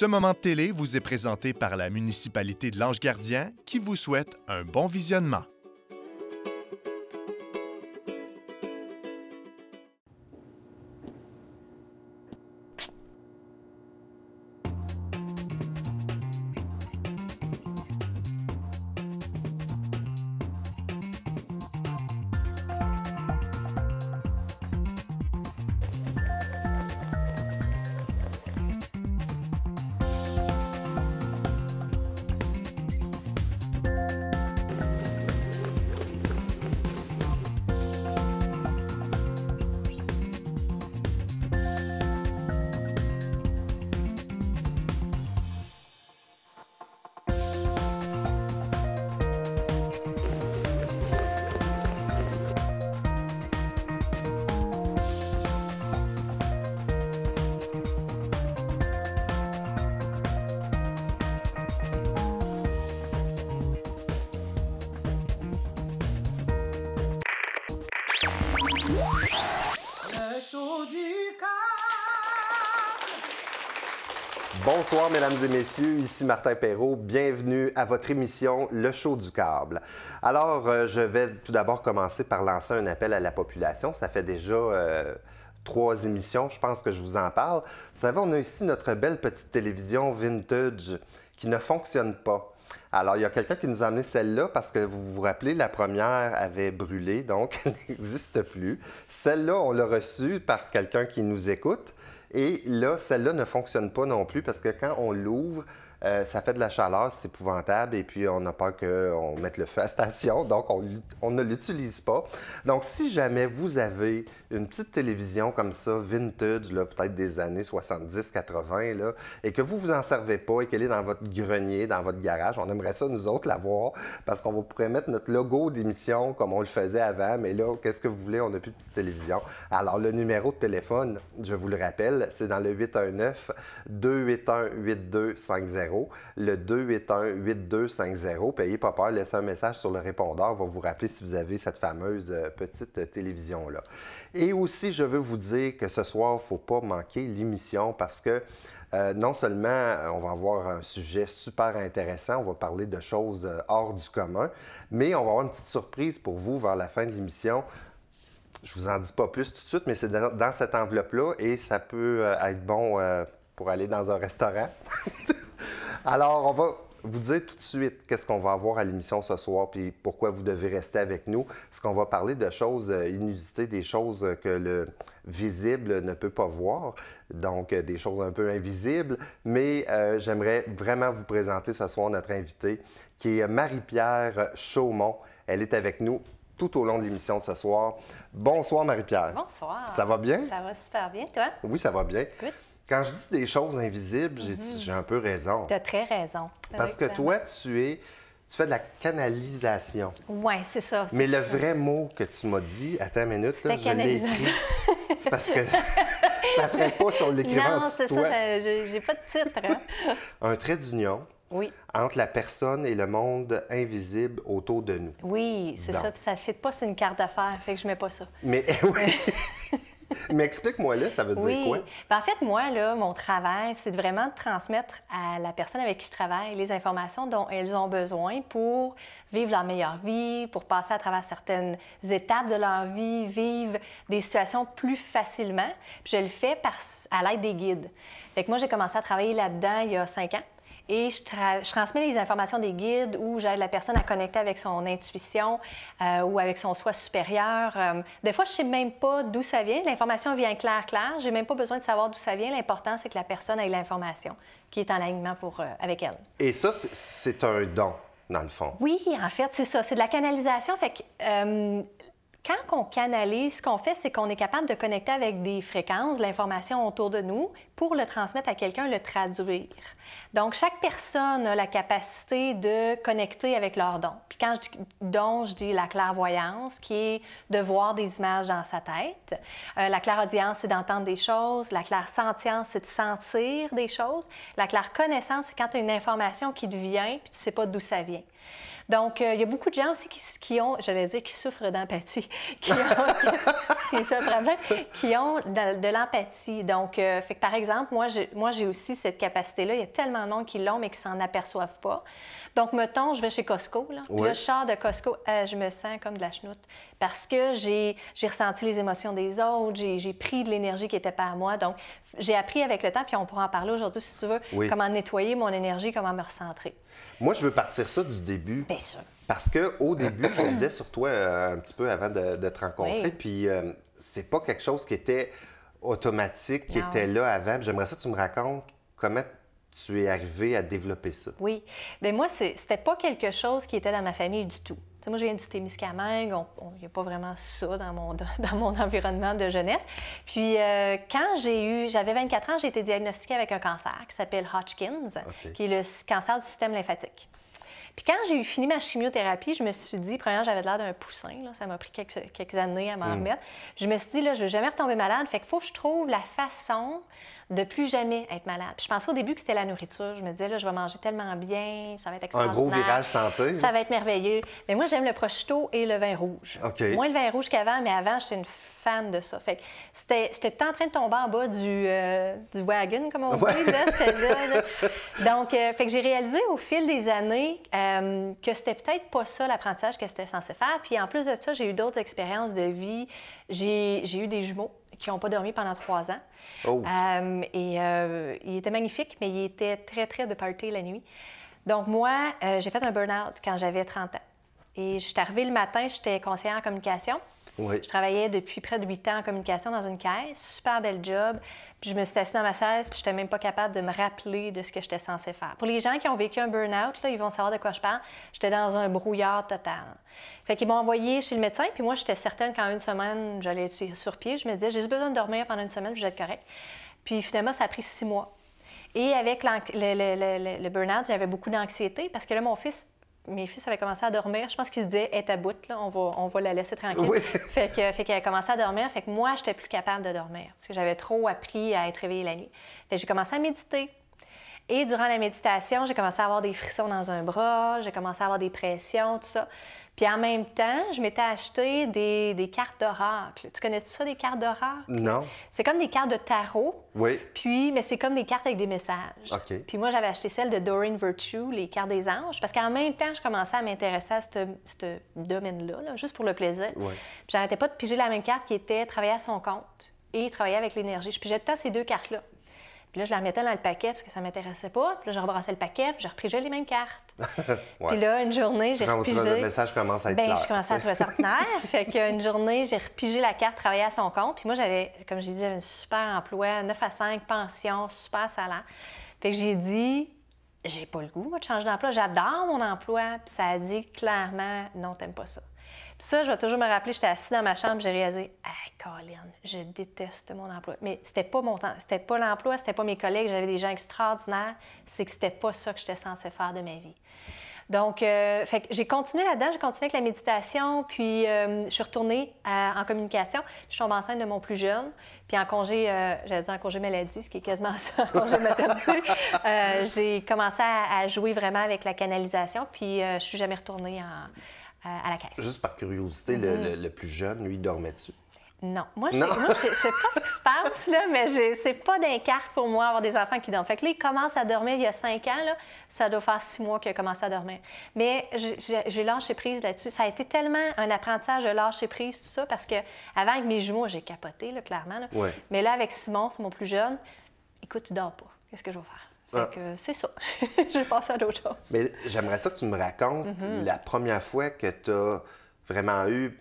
Ce moment de télé vous est présenté par la municipalité de Lange-Gardien qui vous souhaite un bon visionnement. Le show du câble. Bonsoir, mesdames et messieurs, ici Martin Perrault. Bienvenue à votre émission Le Show du câble. Alors, je vais tout d'abord commencer par lancer un appel à la population. Ça fait déjà 3 émissions, je pense que je vous en parle. Vous savez, on a ici notre belle petite télévision vintage qui ne fonctionne pas. Alors, il y a quelqu'un qui nous a amené celle-là parce que vous vous rappelez, la première avait brûlé, donc elle n'existe plus. Celle-là, on l'a reçue par quelqu'un qui nous écoute. Et là, celle-là ne fonctionne pas non plus parce que quand on l'ouvre, ça fait de la chaleur, c'est épouvantable et puis on a peur qu'on mette le feu à la station, donc on ne l'utilise pas. Donc, si jamais vous avez une petite télévision comme ça, vintage, peut-être des années 70-80, là, et que vous vous en servez pas et qu'elle est dans votre grenier, dans votre garage, on aimerait ça, nous autres, l'avoir parce qu'on pourrait mettre notre logo d'émission comme on le faisait avant, mais là, qu'est-ce que vous voulez, on n'a plus de petite télévision. Alors, le numéro de téléphone, je vous le rappelle, c'est dans le 819-281-8250. Le 281-8250. Payez pas peur, laissez un message sur le répondeur. On va vous rappeler si vous avez cette fameuse petite télévision-là. Et aussi, je veux vous dire que ce soir, il ne faut pas manquer l'émission parce que non seulement on va avoir un sujet super intéressant, on va parler de choses hors du commun, mais on va avoir une petite surprise pour vous vers la fin de l'émission. Je ne vous en dis pas plus tout de suite, mais c'est dans cette enveloppe-là et ça peut être bon pour aller dans un restaurant. Alors, on va vous dire tout de suite qu'est-ce qu'on va avoir à l'émission ce soir puis pourquoi vous devez rester avec nous. Parce qu'on va parler de choses inusitées, des choses que le visible ne peut pas voir, donc des choses un peu invisibles. Mais j'aimerais vraiment vous présenter ce soir notre invitée qui est Marie-Pierre Chaumont. Elle est avec nous tout au long de l'émission de ce soir. Bonsoir Marie-Pierre. Bonsoir. Ça va bien? Ça va super bien, toi? Oui, ça va bien. Good. Quand je dis des choses invisibles, j'ai un peu raison. Tu as très raison. Parce que toi, tu fais de la canalisation. Oui, c'est ça. Mais le vrai mot que tu m'as dit, attends une minute, là, je l'ai écrit. C'est parce que ça ne ferait pas si on l'écrivait en Non, dessous de c'est toi. ça, j'ai pas de titre. Hein? Un trait d'union Oui. entre la personne et le monde invisible autour de nous. Oui, c'est Donc. ça. Puis ça ne fit pas sur une carte d'affaires, fait que je mets pas ça. Mais oui. Mais explique-moi là, ça veut dire quoi? Ben, en fait, moi, là, mon travail, c'est vraiment de transmettre à la personne avec qui je travaille les informations dont elles ont besoin pour vivre leur meilleure vie, pour passer à travers certaines étapes de leur vie, vivre des situations plus facilement. Puis je le fais à l'aide des guides. Fait que moi, j'ai commencé à travailler là-dedans il y a 5 ans. Et je transmets les informations des guides où j'aide la personne à connecter avec son intuition ou avec son soi supérieur. Des fois, je ne sais même pas d'où ça vient. L'information vient claire. Je n'ai même pas besoin de savoir d'où ça vient. L'important, c'est que la personne ait l'information qui est en alignement avec elle. Et ça, c'est un don, dans le fond. Oui, en fait, c'est ça. C'est de la canalisation. Fait que quand on canalise, ce qu'on fait, c'est qu'on est capable de connecter avec des fréquences, l'information autour de nous, pour le transmettre à quelqu'un, le traduire. Donc, chaque personne a la capacité de connecter avec leur don. Puis quand je dis don, je dis la clairvoyance, qui est de voir des images dans sa tête. La clairaudience, c'est d'entendre des choses. La clairsentience, c'est de sentir des choses. La clairconnaissance, c'est quand tu as une information qui te vient, puis tu ne sais pas d'où ça vient. Donc, il y a beaucoup de gens aussi qui souffrent d'empathie. qui ont, c'est ça le problème, qui ont de l'empathie. Donc, fait que par exemple, moi, j'ai aussi cette capacité-là. Il y a tellement de monde qui l'ont, mais qui s'en aperçoivent pas. Donc, mettons, je vais chez Costco, là, puis là, je sors de Costco, je me sens comme de la chenoute parce que j'ai ressenti les émotions des autres, j'ai pris de l'énergie qui n'était pas à moi. Donc, j'ai appris avec le temps, puis on pourra en parler aujourd'hui, si tu veux, comment nettoyer mon énergie, comment me recentrer. Moi, je veux partir ça du début. Bien sûr. Parce qu'au début, je disais sur toi un petit peu avant de te rencontrer, puis c'est pas quelque chose qui était automatique, qui était là avant. Puis j'aimerais ça que tu me racontes comment tu es arrivé à développer ça. Oui. Bien, moi, c'était pas quelque chose qui était dans ma famille du tout. T'sais, moi, je viens du Témiscamingue, il n'y a pas vraiment ça dans mon environnement de jeunesse. Puis, quand j'avais 24 ans, j'ai été diagnostiquée avec un cancer qui s'appelle Hodgkin's, qui est le cancer du système lymphatique. Puis quand j'ai fini ma chimiothérapie, je me suis dit, premièrement, j'avais l'air d'un poussin, là, ça m'a pris quelques années à m'en remettre. Puis je me suis dit, là, je ne vais jamais retomber malade, fait qu'il faut que je trouve la façon de plus jamais être malade. Puis je pensais au début que c'était la nourriture. Je me disais, là, je vais manger tellement bien, ça va être extraordinaire. Un gros virage santé. Ça va être merveilleux. Mais moi, j'aime le prosciutto et le vin rouge. Moins le vin rouge qu'avant, mais avant, j'étais une fan de ça. Fait que j'étais en train de tomber en bas du wagon, comme on dit. Là. Donc, fait que j'ai réalisé au fil des années que c'était peut-être pas ça l'apprentissage que c'était censé faire. Puis en plus de ça, j'ai eu d'autres expériences de vie. J'ai eu des jumeaux qui n'ont pas dormi pendant 3 ans. Il était magnifique, mais il était très, très de party la nuit. Donc moi, j'ai fait un burn-out quand j'avais 30 ans. Et je suis arrivée le matin, j'étais conseillère en communication. Je travaillais depuis près de 8 ans en communication dans une caisse. Super bel job. Puis je me suis assise dans ma chaise, puis je n'étais même pas capable de me rappeler de ce que j'étais censée faire. Pour les gens qui ont vécu un burn-out, là, ils vont savoir de quoi je parle. J'étais dans un brouillard total. Fait qu'ils m'ont envoyée chez le médecin, puis moi, j'étais certaine qu'en 1 semaine, j'allais être sur pied. Je me disais, j'ai juste besoin de dormir pendant 1 semaine, puis je vais être correcte. Puis finalement, ça a pris 6 mois. Et avec le burn-out, j'avais beaucoup d'anxiété parce que là, mes fils avaient commencé à dormir. Je pense qu'ils se disaient, elle est à bout, là, on va la laisser tranquille. Fait qu'elle a commencé à dormir. Fait que moi, je n'étais plus capable de dormir parce que j'avais trop appris à être réveillée la nuit. Fait que j'ai commencé à méditer. Et durant la méditation, j'ai commencé à avoir des frissons dans un bras, j'ai commencé à avoir des pressions, tout ça. Puis en même temps, je m'étais acheté des cartes d'oracle. Tu connais ça, des cartes d'oracle? Non. C'est comme des cartes de tarot. Oui. Puis, mais c'est comme des cartes avec des messages. Puis moi, j'avais acheté celles de Doreen Virtue, les cartes des anges, parce qu'en même temps, je commençais à m'intéresser à ce domaine-là, là, juste pour le plaisir. Puis j'arrêtais pas de piger la même carte qui était travailler à son compte et travailler avec l'énergie. Je pigeais tout le temps ces 2 cartes-là. Puis là, je la remettais dans le paquet parce que ça ne m'intéressait pas. Puis là, je rebrassais le paquet, puis je repigeais les mêmes cartes. Puis là, une journée, j'ai repigé... Le message commence à être clair. Je commençais à trouver ça ordinaire. Fait qu'une journée, j'ai repigé la carte travailler à son compte. Puis moi, comme j'ai dit, j'avais un super emploi, 9 à 5, pension, super salaire. Fait que j'ai dit, j'ai pas le goût, moi, de changer d'emploi. J'adore mon emploi. Puis ça a dit clairement, non, t'aimes pas ça. Puis ça, je vais toujours me rappeler, j'étais assise dans ma chambre, j'ai réalisé, hey, Colin, je déteste mon emploi. Mais c'était pas mon temps, c'était pas l'emploi, c'était pas mes collègues, j'avais des gens extraordinaires, c'est que c'était pas ça que j'étais censée faire de ma vie. Donc, fait que j'ai continué là-dedans, j'ai continué avec la méditation, puis je suis retournée en communication. Je suis tombée enceinte de mon plus jeune, puis en congé, j'allais dire en congé maladie, ce qui est quasiment ça, en congé maternité, j'ai commencé à jouer vraiment avec la canalisation, puis je suis jamais retournée à la caisse. Juste par curiosité, le plus jeune, lui, dormait-tu? Non. Moi, je sais pas ce qui se passe, là, mais c'est pas d'un carte pour moi avoir des enfants qui dorment. Fait que là, il commence à dormir il y a 5 ans, là, ça doit faire 6 mois qu'il a commencé à dormir. Mais j'ai lâché prise là-dessus. Ça a été tellement un apprentissage de lâcher prise, tout ça, parce qu'avant, avec mes jumeaux, j'ai capoté, là, clairement. Là. Mais là, avec Simon, c'est mon plus jeune, écoute, il dort pas. Qu'est-ce que je vais faire? Fait que c'est ça. Je passe à d'autres choses. Mais j'aimerais ça que tu me racontes la première fois que tu as vraiment eu,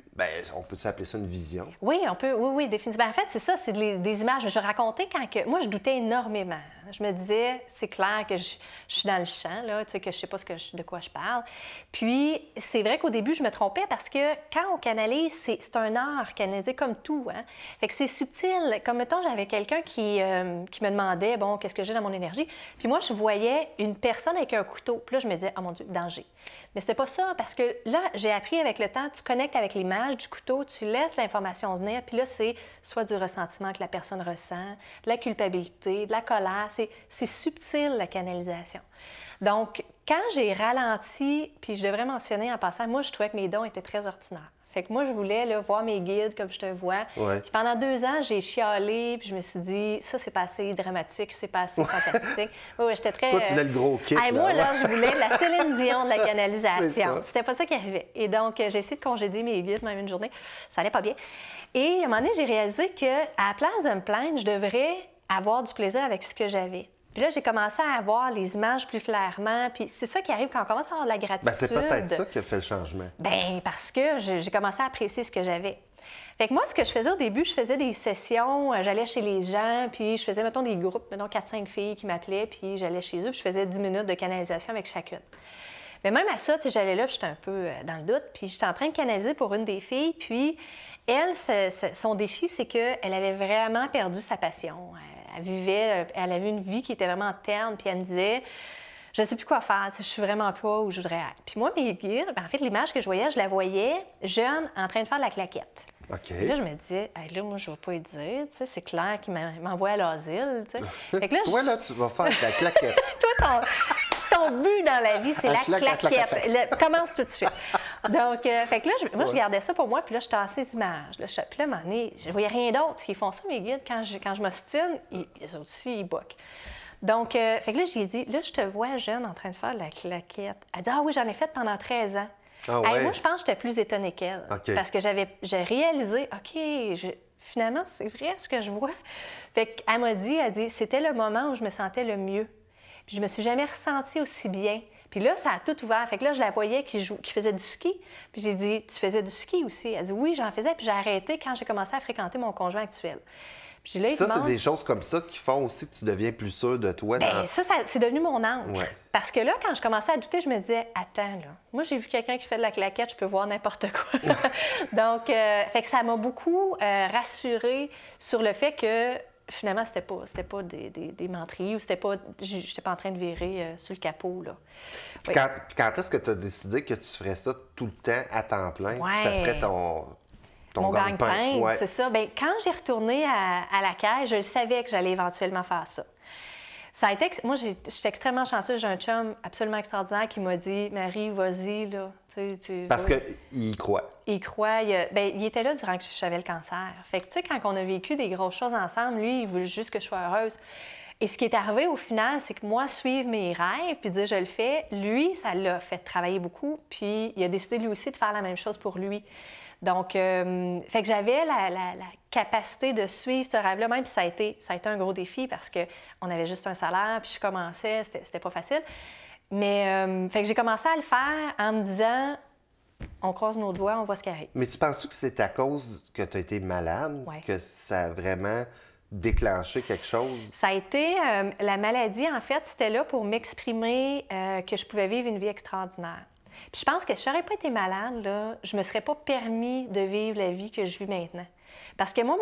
on peut appeler ça une vision? Oui, on peut. Oui, définitivement. En fait, c'est ça, c'est des images. Je racontais moi, je doutais énormément. Je me disais, c'est clair que je suis dans le champ, là, tu sais, que je sais pas de quoi je parle. Puis, c'est vrai qu'au début, je me trompais parce que quand on canalise, c'est un art canaliser comme tout, hein. Fait que c'est subtil. Comme, mettons, j'avais quelqu'un qui me demandait, bon, qu'est-ce que j'ai dans mon énergie? Puis moi, je voyais une personne avec un couteau. Puis là, je me disais, oh mon Dieu, danger. Mais c'était pas ça, parce que là, j'ai appris avec le temps, tu connectes avec l'image du couteau, tu laisses l'information venir, puis là, c'est soit du ressentiment que la personne ressent, de la culpabilité, de la colère. C'est subtil, la canalisation. Donc, quand j'ai ralenti, puis je devrais mentionner en passant, moi, je trouvais que mes dons étaient très ordinaires. Fait que moi, je voulais là, voir mes guides comme je te vois. Ouais. Puis pendant 2 ans, j'ai chialé, puis je me suis dit, ça, c'est pas assez dramatique, c'est pas assez fantastique. Oui, j'étais très... Toi, tu voulais le gros kit. Hey, moi, ouais. là, je voulais la Céline Dion de la C'est canalisation. ça. C'était pas ça qui arrivait. Et donc, j'ai essayé de congédier mes guides, même une journée. Ça allait pas bien. Et à un moment donné, j'ai réalisé qu'à la place de me plaindre, je devrais avoir du plaisir avec ce que j'avais. Puis là, j'ai commencé à voir les images plus clairement. Puis c'est ça qui arrive quand on commence à avoir de la gratitude. Ben, c'est peut-être ça qui a fait le changement. Bien, parce que j'ai commencé à apprécier ce que j'avais. Fait que moi, ce que je faisais au début, je faisais des sessions, j'allais chez les gens, puis je faisais, mettons, des groupes, mettons 4-5 filles qui m'appelaient, puis j'allais chez eux, puis je faisais 10 minutes de canalisation avec chacune. Mais même à ça, tu sais, j'allais là, puis j'étais un peu dans le doute, puis j'étais en train de canaliser pour une des filles, puis elle, son défi, c'est qu'elle avait vraiment perdu sa passion. Elle avait une vie qui était vraiment terne, puis elle me disait, je ne sais plus quoi faire, je suis vraiment pas où je voudrais être. Puis moi, mes guides, en fait, l'image que je voyais, je la voyais jeune en train de faire de la claquette. OK. Puis là, je me disais, hey, là, moi, je ne vais pas lui dire, tu sais, c'est clair qu'il m'envoie à l'asile, tu sais. Fait que là, Toi, là, tu vas faire de la claquette. Toi, ton but dans la vie, c'est la claquette. claquette. Commence tout de suite. Donc, fait que là, moi, je gardais ça pour moi, puis là, je tassais ces images. Là, puis là, à un moment donné, je ne voyais rien d'autre, parce qu'ils font ça, mes guides, quand je m'ostine, ils aussi, ils boquent. Donc, fait que là, j'ai dit, là, je te vois jeune en train de faire de la claquette. Elle dit, ah oui, j'en ai fait pendant 13 ans. Ah Hey, ouais. moi, je pense que j'étais plus étonnée qu'elle. OK. Parce que j'ai réalisé, OK, finalement, c'est vrai ce que je vois. Fait qu'elle m'a dit, c'était le moment où je me sentais le mieux. Puis je me suis jamais ressentie aussi bien. Puis là, ça a tout ouvert. Fait que là, je la voyais qui faisait du ski. Puis j'ai dit, tu faisais du ski aussi? Elle dit, oui, j'en faisais. Puis j'ai arrêté quand j'ai commencé à fréquenter mon conjoint actuel. Puis là, Ça, c'est des choses comme ça qui font aussi que tu deviens plus sûr de toi. Bien, ça, c'est devenu mon angle. Ouais. Parce que là, quand je commençais à douter, je me disais, attends, là, moi, j'ai vu quelqu'un qui fait de la claquette, je peux voir n'importe quoi. Donc, fait que ça m'a beaucoup rassurée sur le fait que finalement, c'était pas des menteries ou j'étais pas en train de virer sur le capot, là. Oui. Quand est-ce que tu as décidé que tu ferais ça tout le temps à temps plein? Ouais. Ça serait ton Mon gagne-pain. gagne-pain, Ouais. c'est ça. Bien, quand j'ai retourné à la caisse, je savais que j'allais éventuellement faire ça. Ça a été... Moi, je suis extrêmement chanceuse. J'ai un chum absolument extraordinaire qui m'a dit, Marie, vas-y, là. Parce qu'il y croit. Il croit. Il était là durant que j'avais le cancer. Fait que, tu sais, quand on a vécu des grosses choses ensemble, lui, il voulait juste que je sois heureuse. Et ce qui est arrivé au final, c'est que moi, suivre mes rêves puis dire je le fais, lui, ça l'a fait travailler beaucoup. Puis il a décidé lui aussi de faire la même chose pour lui. Donc, fait que j'avais la capacité de suivre ce rêve-là, même si ça a été un gros défi parce qu'on avait juste un salaire, puis je commençais, c'était pas facile. Mais, fait que j'ai commencé à le faire en me disant, on croise nos doigts, on voit ce qui arrive. Mais tu penses-tu que c'est à cause que tu as été malade Ouais. que ça a vraiment déclenché quelque chose? Ça a été, la maladie, en fait, c'était là pour m'exprimer que je pouvais vivre une vie extraordinaire. Puis je pense que si je n'aurais pas été malade, là, je ne me serais pas permis de vivre la vie que je vis maintenant. Parce que moi,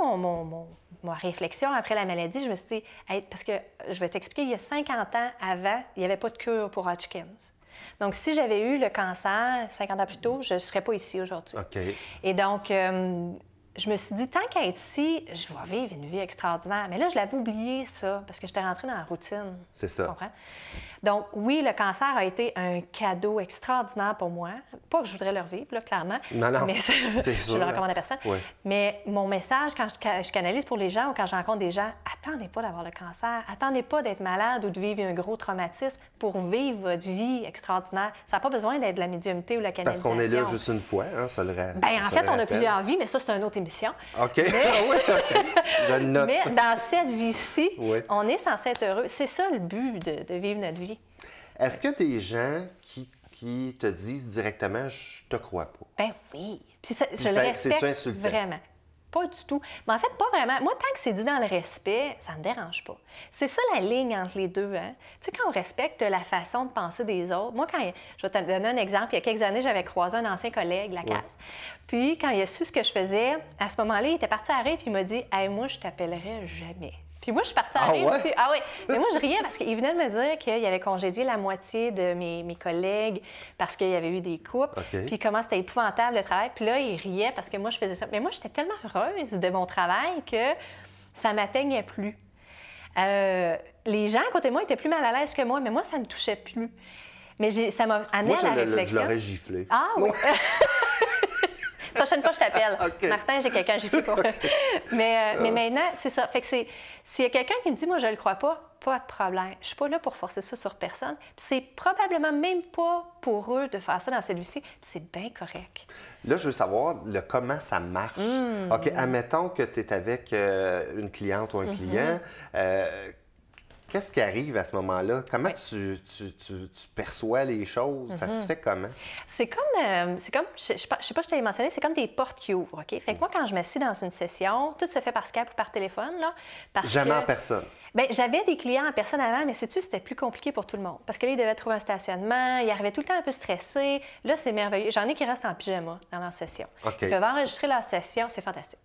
ma réflexion après la maladie, je me suis dit, hey, parce que je vais t'expliquer, il y a 50 ans avant, il n'y avait pas de cure pour Hodgkin's. Donc, si j'avais eu le cancer 50 ans plus tôt, je ne serais pas ici aujourd'hui. OK. Et donc, je me suis dit, tant qu'à être ici, je vais vivre une vie extraordinaire. Mais là, je l'avais oublié, ça, parce que j'étais rentrée dans la routine. C'est ça. Tu comprends? Donc, oui, le cancer a été un cadeau extraordinaire pour moi. Pas que je voudrais le revivre, là, clairement. Non, non, Mais c'est je sûr. le recommande à personne. Ouais. Mais mon message, quand je canalise pour les gens ou quand je rencontre des gens, attendez pas d'avoir le cancer, attendez pas d'être malade ou de vivre un gros traumatisme pour vivre votre vie extraordinaire. Ça n'a pas besoin d'être de la médiumnité ou la Parce canalisation. qu'on est là juste une fois, hein, ça le rappelle. Bien, en fait, on a plusieurs vies, mais ça, c'est une autre émission. OK. Ah oui, OK. Je le note. Mais dans cette vie-ci, Oui. on est censé être heureux. C'est ça le but de vivre notre vie. Est-ce qu'il y a des gens qui te disent directement « je te crois pas Ben oui. Puis ça, je le c'est-tu respecte insultant? vraiment. Pas du tout. Mais en fait, pas vraiment. Moi, tant que c'est dit dans le respect, ça me dérange pas. C'est ça la ligne entre les deux. Hein? Tu sais, quand on respecte la façon de penser des autres. Moi, je vais te donner un exemple. Il y a quelques années, j'avais croisé un ancien collègue, la case. Puis, quand il a su ce que je faisais, à ce moment-là, il était parti à rire puis il m'a dit « Hey, moi, je t'appellerai jamais. » Puis moi, je suis partie à Ah rire ouais? aussi. Ah oui. Mais moi, je riais parce qu'il venait de me dire qu'il avait congédié la moitié de mes collègues parce qu'il y avait eu des coupes. OK. Puis comment c'était épouvantable le travail. Puis là, il riait parce que moi, je faisais ça. Mais moi, j'étais tellement heureuse de mon travail que ça m'atteignait plus. Les gens à côté de moi étaient plus mal à l'aise que moi, mais moi, ça me touchait plus. Mais ça m'a amené Moi, à la je réflexion. l'aurais giflé. Ah oui! Prochaine fois, je t'appelle. OK. Martin, j'ai quelqu'un, j'y fais pas. Mais maintenant, c'est ça. Fait que s'il y a quelqu'un qui me dit, moi, je le crois pas de problème. Je suis pas là pour forcer ça sur personne. Puis c'est probablement même pas pour eux de faire ça dans celui-ci. Puis c'est bien correct. Là, je veux savoir comment ça marche. OK, admettons que tu es avec une cliente ou un client. Qu'est-ce qui arrive à ce moment-là? Comment tu perçois les choses? Ça se fait comment? C'est comme je sais pas si je t'avais mentionné, c'est comme des portes qui ouvrent, OK? Fait que moi, quand je m'assis dans une session, tout se fait par Skype ou par téléphone, là. Jamais en personne. Bien, j'avais des clients en personne avant, mais sais-tu, c'était plus compliqué pour tout le monde. Parce que là, ils devaient trouver un stationnement, ils arrivaient tout le temps un peu stressés. Là, c'est merveilleux. J'en ai qui restent en pyjama dans leur session. OK. Ils peuvent enregistrer leur session, c'est fantastique.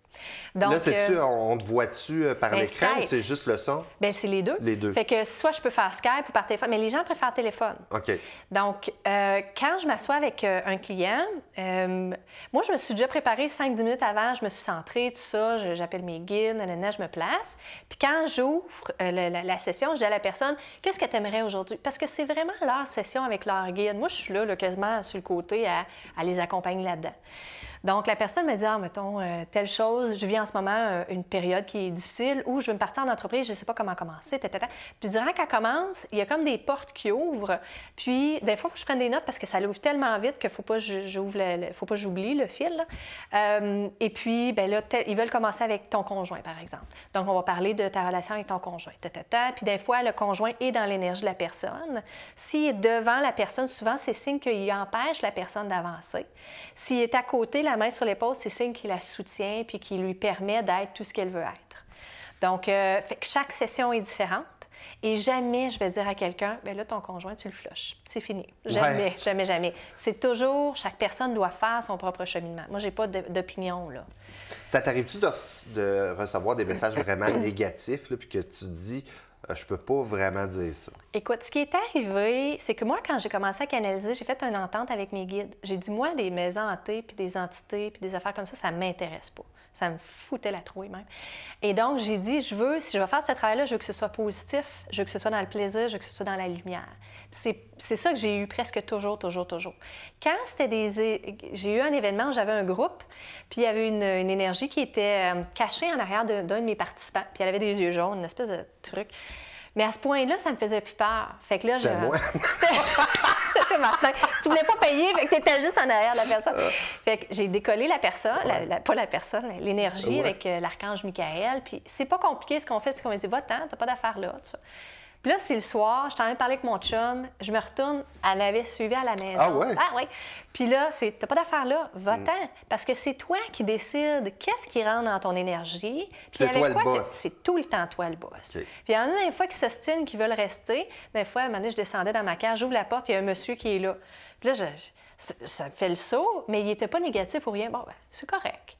Donc, là, sais-tu, on te voit-tu par l'écran ou Skype. c'est juste le son? Bien, c'est les deux. Les deux. Fait que soit je peux faire Skype ou par téléphone, mais les gens préfèrent téléphone. OK. Donc, quand je m'assois avec un client, moi, je me suis déjà préparée 5-10 minutes avant, je me suis centrée, tout ça, j'appelle mes guides, nanana, je me place. Puis quand j'ouvre la session, je dis à la personne, qu'est-ce que tu aimerais aujourd'hui? Parce que c'est vraiment leur session avec leur guide. Moi, je suis là, quasiment sur le côté à les accompagner là-dedans. Donc, la personne me dit, mettons, telle chose, je vis en ce moment une période qui est difficile ou je veux me partir en entreprise, je ne sais pas comment commencer, tata. Puis, durant qu'elle commence, il y a comme des portes qui ouvrent. Puis, des fois, il faut que je prenne des notes parce que ça l'ouvre tellement vite qu'il ne faut pas que j'oublie le fil. Là. Et puis, bien là, ils veulent commencer avec ton conjoint, par exemple. Donc, on va parler de ta relation avec ton conjoint, tata. Puis, des fois, le conjoint est dans l'énergie de la personne. S'il est devant la personne, souvent, c'est signe qu'il empêche la personne d'avancer. S'il est à côté, la main sur l'épaule, c'est signe qu'il la soutient puis qui lui permet d'être tout ce qu'elle veut être. Donc, fait que chaque session est différente et jamais je vais dire à quelqu'un, bien là, ton conjoint, tu le flushes. C'est fini. Jamais, Ouais. jamais, jamais. C'est toujours, chaque personne doit faire son propre cheminement. Moi, j'ai pas d'opinion, là. Ça t'arrive-tu de recevoir des messages vraiment négatifs, là, puis que tu te dis, je peux pas vraiment dire ça? Écoute, ce qui est arrivé, c'est que moi, quand j'ai commencé à canaliser, j'ai fait une entente avec mes guides. J'ai dit, moi, des maisons hantées, puis des entités, puis des affaires comme ça ne m'intéresse pas. Ça me foutait la trouille même. Et donc, j'ai dit, si je vais faire ce travail-là, je veux que ce soit positif, je veux que ce soit dans le plaisir, je veux que ce soit dans la lumière. C'est ça que j'ai eu presque toujours. Quand j'ai eu un événement où j'avais un groupe, puis il y avait une énergie qui était cachée en arrière d'un de mes participants, puis elle avait des yeux jaunes, une espèce de truc. Mais à ce point-là, ça me faisait plus peur. Fait que là, C'était moi. C'était Martin. Tu voulais pas payer, fait que t'étais juste en arrière de la personne. Fait que j'ai décollé la personne, pas la personne, l'énergie avec l'archange Michael. Puis c'est pas compliqué ce qu'on fait, c'est qu'on me dit, va-t'en, t'as pas d'affaires là, tout ça. Puis là, c'est le soir, je t'en ai parlé avec mon chum, je me retourne, elle m'avait suivi à la maison. Ah ouais? Ah ouais. Puis là, t'as pas d'affaires là, va-t'en. Parce que c'est toi qui décides qu'est-ce qui rentre dans ton énergie. Puis C'est toi le quoi boss. c'est tout le temps toi le boss. OK. Puis il y en a des fois qui s'ostinent, qui veulent rester. Des fois, à un moment donné, je descendais dans ma cage, j'ouvre la porte, il y a un monsieur qui est là. Puis là, ça me fait le saut, mais il n'était pas négatif ou rien. Bon, ben, c'est correct.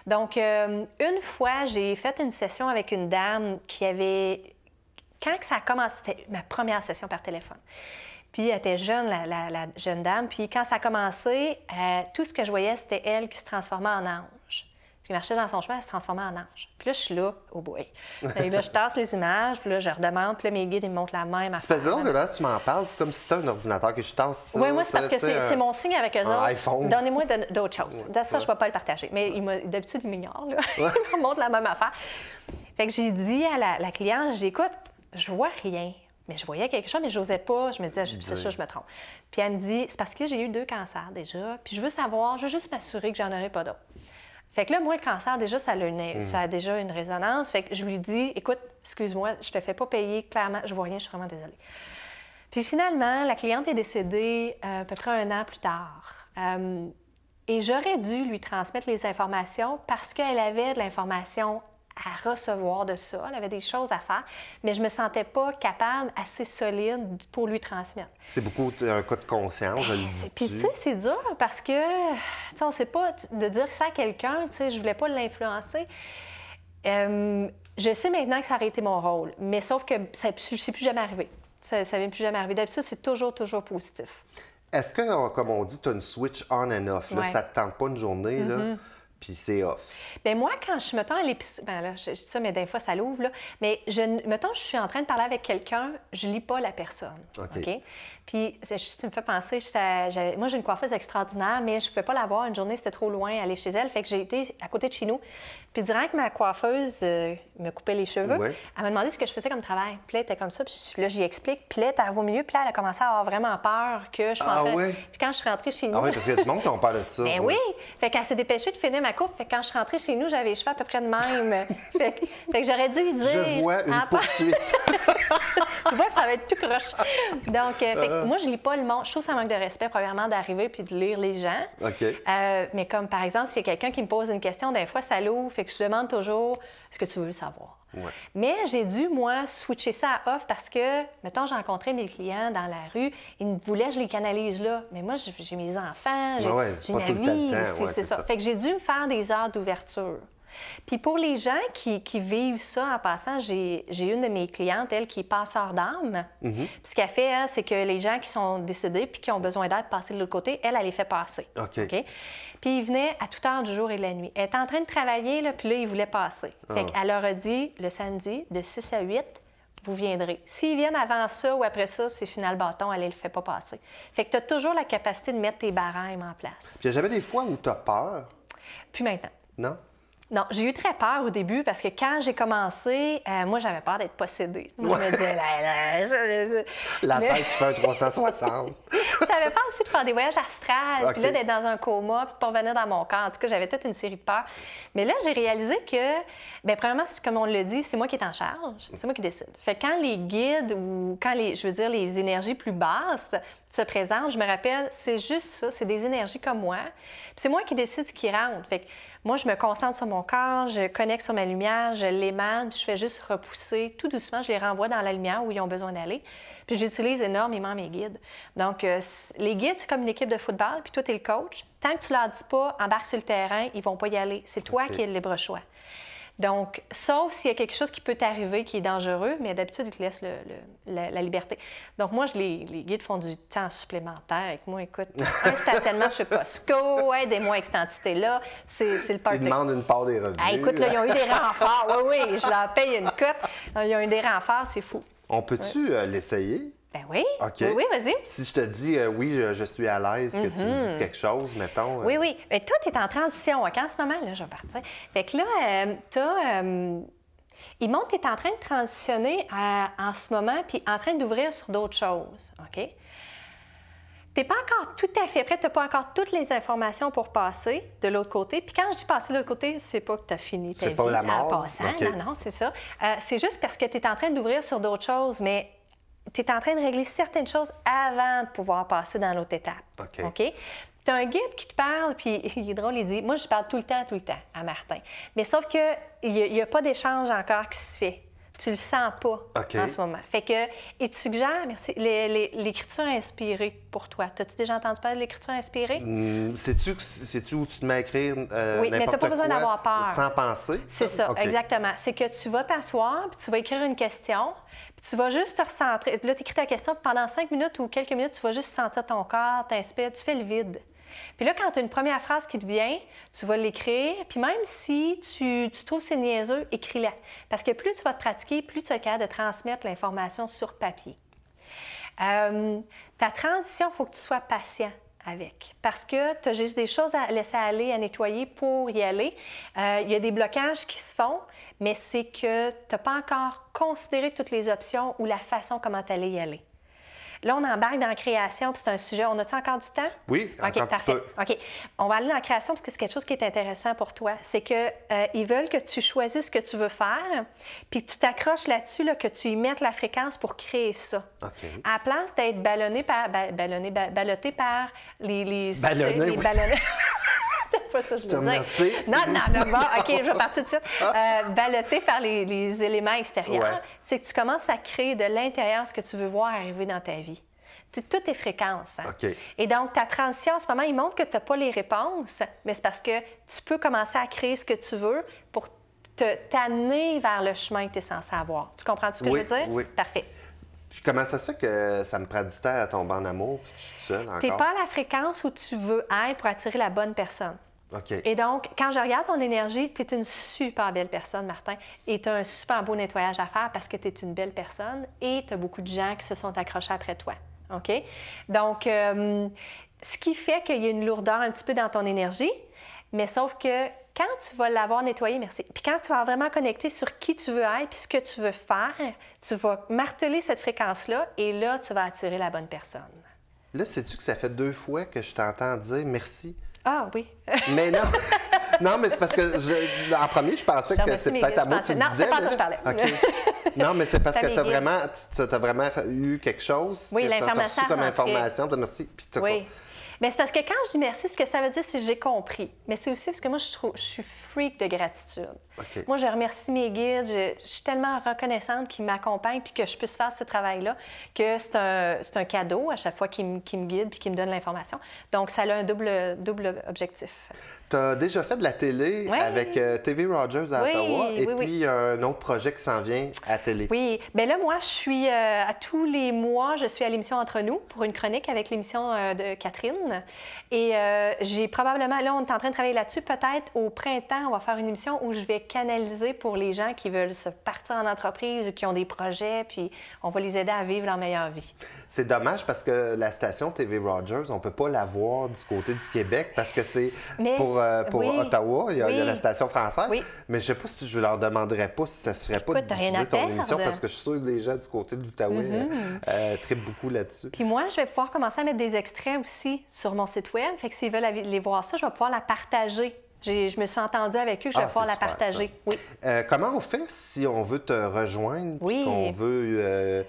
Donc, une fois, j'ai fait une session avec une dame qui avait... Quand ça a commencé, c'était ma première session par téléphone. Puis elle était jeune, la jeune dame. Puis quand ça a commencé, tout ce que je voyais, c'était elle qui se transformait en ange. Puis elle marchait dans son chemin, elle se transformait en ange. Puis là, je suis là, oh boy. Et là, je tasse les images, puis là, je redemande. Puis là, mes guides, ils me montrent la même affaire. C'est pas bizarre que là, tu m'en parles, c'est comme si c'était un ordinateur que je tasse ça. Oui, moi, c'est parce que tu sais, c'est mon signe avec eux un autres. iPhone. Donnez-moi d'autres choses. Ça, je ne vais pas le partager. Mais d'habitude, il m'ignore, là. Il me montre la même affaire. Fait que j'ai dit à la cliente, j'écoute, je vois rien. Mais je voyais quelque chose, mais je n'osais pas. Je me disais, c'est ça, je me trompe. Puis elle me dit, c'est parce que j'ai eu 2 cancers déjà. Puis je veux savoir, je veux juste m'assurer que j'en aurai pas d'autres. Fait que là, moi, le cancer, déjà, ça a déjà une résonance. Fait que je lui dis, écoute, excuse-moi, je te fais pas payer, clairement, je vois rien, je suis vraiment désolée. Puis finalement, la cliente est décédée à peu près 1 an plus tard. Et j'aurais dû lui transmettre les informations parce qu'elle avait de l'information à recevoir de ça. Elle avait des choses à faire, mais je me sentais pas capable, assez solide pour lui transmettre. C'est beaucoup un cas de conscience, je le dis. Puis, tu sais, c'est dur parce que, tu sais, on sait pas de dire ça à quelqu'un, tu sais, je voulais pas l'influencer. Je sais maintenant que ça aurait été mon rôle, mais sauf que ça ne s'est plus jamais arrivé. Ça ne m'est plus jamais arrivé. D'habitude, c'est toujours positif. Est-ce que, comme on dit, tu as une switch on and off? Là, Ouais. ça ne te tente pas une journée, là, puis c'est off. Bien, moi, quand je me tends à l'épicerie, ben là, je dis ça, mais des fois, ça l'ouvre, là. Mais mettons, je suis en train de parler avec quelqu'un, je lis pas la personne. OK? Puis, tu me fais penser, moi, j'ai une coiffeuse extraordinaire, mais je pouvais pas la voir une journée, c'était trop loin, aller chez elle. Fait que j'ai été à côté de chez nous. Puis, durant que ma coiffeuse me coupait les cheveux, elle m'a demandé ce que je faisais comme travail. Puis là, elle était comme ça, puis là, j'y explique. Puis là, elle arrive au milieu, puis là, elle a commencé à avoir vraiment peur que je rentre. Puis quand je suis rentrée chez nous... Ah oui, parce qu'il y a du monde qui ont peur de ça. Ben oui! Fait qu'elle s'est dépêchée de finir ma coupe. Fait que quand je suis rentrée chez nous, j'avais les cheveux à peu près de même. fait que j'aurais dû lui dire... Je vois une poursuite. Je vois que ça va être tout croche. Donc, fait que moi, je lis pas le monde. Je trouve que ça manque de respect, premièrement, d'arriver puis de lire les gens. OK. Mais comme, par exemple, s'il y a quelqu'un qui me pose une question, des fois, ça l'ouvre. Fait que je demande toujours « Est-ce que tu veux savoir? » Ouais. Mais j'ai dû, moi, switcher ça à off parce que, mettons, j'ai rencontré mes clients dans la rue, ils me voulaient, je les canalise là. Mais moi, j'ai mes enfants, j'ai ma vie, c'est ça. Fait que j'ai dû me faire des heures d'ouverture. Puis pour les gens qui vivent ça, en passant, j'ai une de mes clientes, elle, qui est passeur d'âme. Puis ce qu'elle fait, elle, c'est que les gens qui sont décédés puis qui ont besoin d'aide passer de l'autre côté, elle les fait passer. OK. Puis ils venaient à toute heure du jour et de la nuit. Elle était en train de travailler, là, puis là, ils voulaient passer. Fait qu'elle leur a dit, le samedi, de 6 à 8, vous viendrez. S'ils viennent avant ça ou après ça, c'est final bâton, elle ne le fait pas passer. Fait que tu as toujours la capacité de mettre tes barèmes en place. Puis il y a jamais des fois où tu as peur? Puis maintenant. Non? Non, j'ai eu très peur au début parce que quand j'ai commencé, moi, j'avais peur d'être possédée. Moi, je me disais, la tête qui fait un 360. J'avais peur aussi de faire des voyages astrales, puis là, d'être dans un coma, puis de pas revenir dans mon corps. En tout cas, j'avais toute une série de peurs. Mais là, j'ai réalisé que, bien, premièrement, comme on le dit, c'est moi qui est en charge. C'est moi qui décide. Fait que quand les guides ou quand les énergies plus basses se présentent, je me rappelle, c'est juste ça, c'est des énergies comme moi. Puis c'est moi qui décide ce qui rentre. Fait que moi, je me concentre sur mon corps, je connecte sur ma lumière, je l'émane, puis je fais juste repousser. Tout doucement, je les renvoie dans la lumière où ils ont besoin d'aller. Puis j'utilise énormément mes guides. Donc, les guides, c'est comme une équipe de football, puis toi, tu es le coach. Tant que tu leur dis pas, embarque sur le terrain, ils vont pas y aller. C'est toi qui as le libre choix. Donc, sauf s'il y a quelque chose qui peut t'arriver qui est dangereux, mais d'habitude, ils te laissent la liberté. Donc, moi, les guides font du temps supplémentaire avec moi. Écoute, un stationnement chez Costco, aidez-moi avec cette entité-là, c'est le party. Ils demandent une part des revenus. Ah, écoute, là, ils ont eu des renforts. Oui, je leur paye une cote. Ils ont eu des renforts, c'est fou. On peut-tu l'essayer? Ben oui. OK. Oui, vas-y. Si je te dis, oui, je suis à l'aise, que tu me dises quelque chose, mettons. Oui, oui. Mais toi, tu es en transition. OK? En ce moment, là, je vais partir. Fait que là, il montre que tu es en train de transitionner en ce moment, puis en train d'ouvrir sur d'autres choses. OK? Tu n'es pas encore tout à fait prêt, tu n'as pas encore toutes les informations pour passer de l'autre côté. Puis quand je dis passer de l'autre côté, c'est pas que tu as fini ta vie pas la mort. en passant. Okay. Non, c'est ça. C'est juste parce que tu es en train d'ouvrir sur d'autres choses, mais tu es en train de régler certaines choses avant de pouvoir passer dans l'autre étape. OK? Tu as un guide qui te parle, puis il est drôle, il dit, moi, je parle tout le temps à Martin. Mais sauf qu'il n'y a pas d'échange encore qui se fait. Tu le sens pas en ce moment. Fait que, et tu suggères, merci, l'écriture inspirée pour toi. T'as-tu déjà entendu parler de l'écriture inspirée? Sais-tu où tu te mets à écrire oui, mais tu n'as pas besoin d'avoir peur. Sans penser? C'est ça, exactement. C'est que tu vas t'asseoir, puis tu vas écrire une question, puis tu vas juste te recentrer. Là, tu écris ta question, puis pendant 5 minutes ou quelques minutes, tu vas juste sentir ton corps, t'inspires, tu fais le vide. Puis là, quand tu as une première phrase qui te vient, tu vas l'écrire. Puis même si tu trouves c'est niaiseux, écris-la. Parce que plus tu vas te pratiquer, plus tu vas être capable de transmettre l'information sur papier. Ta transition, il faut que tu sois patient avec. Parce que tu as juste des choses à laisser aller, à nettoyer pour y aller. Il y a des blocages qui se font, mais c'est que tu n'as pas encore considéré toutes les options ou la façon comment tu allais y aller. Là, on embarque dans la création, puis c'est un sujet. On a-tu encore du temps? Oui, encore un petit peu. OK. On va aller dans la création parce que c'est quelque chose qui est intéressant pour toi. C'est qu'ils veulent que tu choisisses ce que tu veux faire, puis que tu t'accroches là-dessus, là, que tu y mettes la fréquence pour créer ça. OK. À la place d'être ballotté par les ballonné, oui. ballonnés. C'est pas ça que je veux dire. Merci. Non, bon, OK, je vais partir tout de suite. Ballotté par les éléments extérieurs, c'est que tu commences à créer de l'intérieur ce que tu veux voir arriver dans ta vie. Tout est fréquence. Hein? OK. Et donc, ta transition, en ce moment, il montre que tu n'as pas les réponses, mais c'est parce que tu peux commencer à créer ce que tu veux pour t'amener vers le chemin que tu es censé avoir. Tu comprends ce que je veux dire? Oui. Parfait. Puis comment ça se fait que ça me prend du temps à tomber en amour puis que je suis toute seule encore? Tu n'es pas à la fréquence où tu veux être pour attirer la bonne personne. OK. Et donc, quand je regarde ton énergie, tu es une super belle personne, Martin, et tu as un super beau nettoyage à faire parce que tu es une belle personne et tu as beaucoup de gens qui se sont accrochés après toi. OK? Donc, ce qui fait qu'il y a une lourdeur un petit peu dans ton énergie, mais sauf que quand tu vas l'avoir nettoyé, merci, puis quand tu vas vraiment connecter sur qui tu veux être puis ce que tu veux faire, tu vas marteler cette fréquence-là et là, tu vas attirer la bonne personne. Là, sais-tu que ça fait 2 fois que je t'entends dire merci? Ah oui. Mais non! Non, mais c'est parce que, en premier, je pensais que c'est peut-être à moi que tu non, disais. c'est pas à toi que je parlais. OK. Non, mais c'est parce que tu Famille as vraiment eu quelque chose. Oui, que t'as l'information reçu comme rentrée. information. De merci. Puis t'as Oui. Bien, c'est parce que quand je dis merci, ce que ça veut dire, c'est que j'ai compris. Mais c'est aussi parce que moi, je suis freak de gratitude. OK. Moi, je remercie mes guides. Je suis tellement reconnaissante qu'ils m'accompagnent puis que je puisse faire ce travail-là que c'est un cadeau à chaque fois qu'ils me guident puis qu'ils me donnent l'information. Donc, ça a un double objectif. Tu as déjà fait de la télé Oui. avec TV Rogers à Oui, Ottawa et oui, oui. puis un autre projet qui s'en vient à télé. Oui. Bien là, moi, je suis à tous les mois, je suis à l'émission Entre nous pour une chronique avec l'émission de Catherine. Et j'ai probablement, là, on est en train de travailler là-dessus. Peut-être au printemps, on va faire une émission où je vais canaliser pour les gens qui veulent se partir en entreprise ou qui ont des projets, puis on va les aider à vivre leur meilleure vie. C'est dommage parce que la station TV Rogers, on ne peut pas la voir du côté du Québec parce que c'est Mais pour oui. Ottawa, il y a Oui. la station française. Oui. Mais je ne sais pas si je leur demanderais pas si ça se ferait pas de Écoute, t'as rien diffuser à ton perdre. émission parce que je suis sûr que les gens du côté de l'Outaouais trippent beaucoup là-dessus. Puis moi, je vais pouvoir commencer à mettre des extraits aussi sur mon site web. Fait que s'ils veulent les voir ça, je vais pouvoir la partager. Je me suis entendue avec eux, je vais pouvoir c'est la super, partager. ça. Oui. Comment on fait si on veut te rejoindre, Oui. puis qu'on veut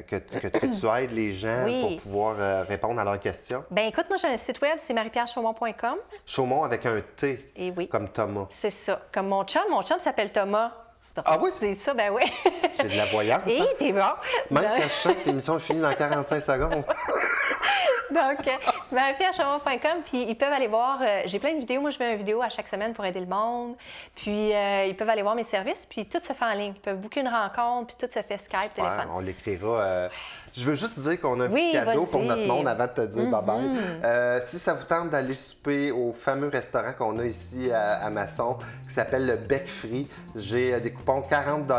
que tu aides les gens Oui. pour pouvoir répondre à leurs questions? Bien, écoute, moi, j'ai un site web, c'est mariepierrechaumont.com. Chaumont avec un T, Et oui. comme Thomas. C'est ça. Comme mon chum s'appelle Thomas. Ah oui? C'est ça, ben oui. J'ai de la voyance. Et hein? t'es bon. Même quand je sais que l'émission est finie dans 45 secondes. Donc, mariepierrechaumont.com, puis ils peuvent aller voir, j'ai plein de vidéos, moi je fais une vidéo à chaque semaine pour aider le monde, puis ils peuvent aller voir mes services, puis tout se fait en ligne. Ils peuvent booker une rencontre, puis tout se fait Skype, téléphone. On l'écrira. Je veux juste dire qu'on a un Oui, petit cadeau pour vas-y. notre monde avant de te dire bye-bye. Si ça vous tente d'aller souper au fameux restaurant qu'on a ici à Masson, qui s'appelle le Bec Free, j'ai des coupons 40 $.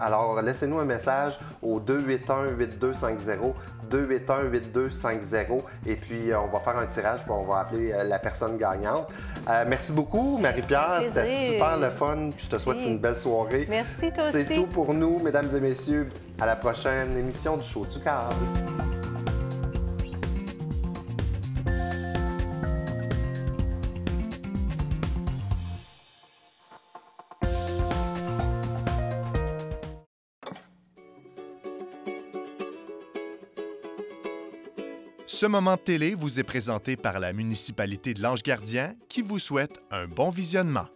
Alors, laissez-nous un message au 281-8250, 281-8250, et puis on va faire un tirage, puis on va appeler la personne gagnante. Merci beaucoup, Marie-Pierre. C'était Plaisir. super le fun. Je te souhaite une belle soirée. Merci, toi C'est aussi. tout pour nous, mesdames et messieurs. À la prochaine émission du Show du Câble. Ce moment de télé vous est présenté par la municipalité de l'Ange-Gardien qui vous souhaite un bon visionnement.